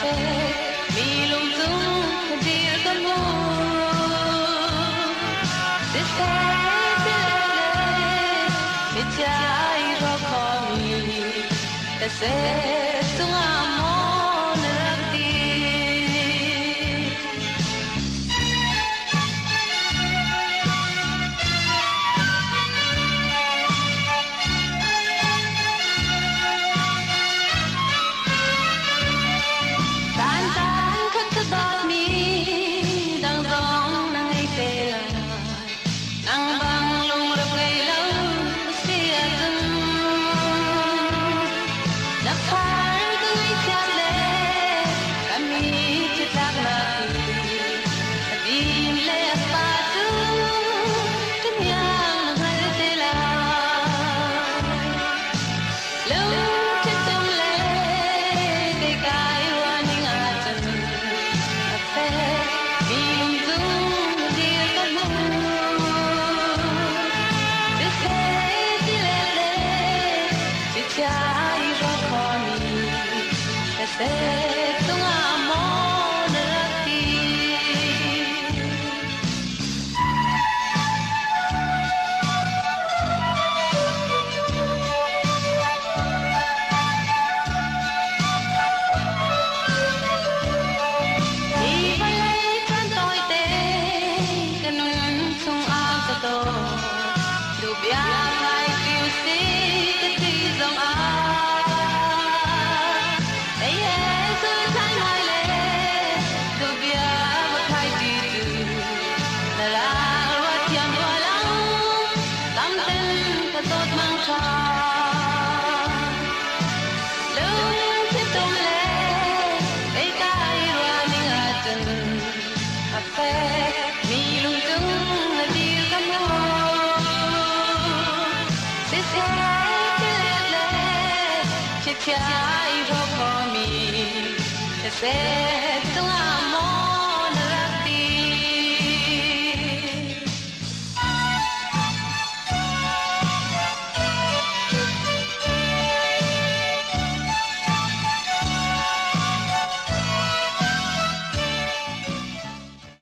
fe mi lung tung dir kamu se se mi chai ro komi se tung amon rakti tung amon rakti ni balai kan toi te kanun sung a ka to du bia mai kiu si ti zong a mi lung tung dir kamu se se le che chai ro komi se tung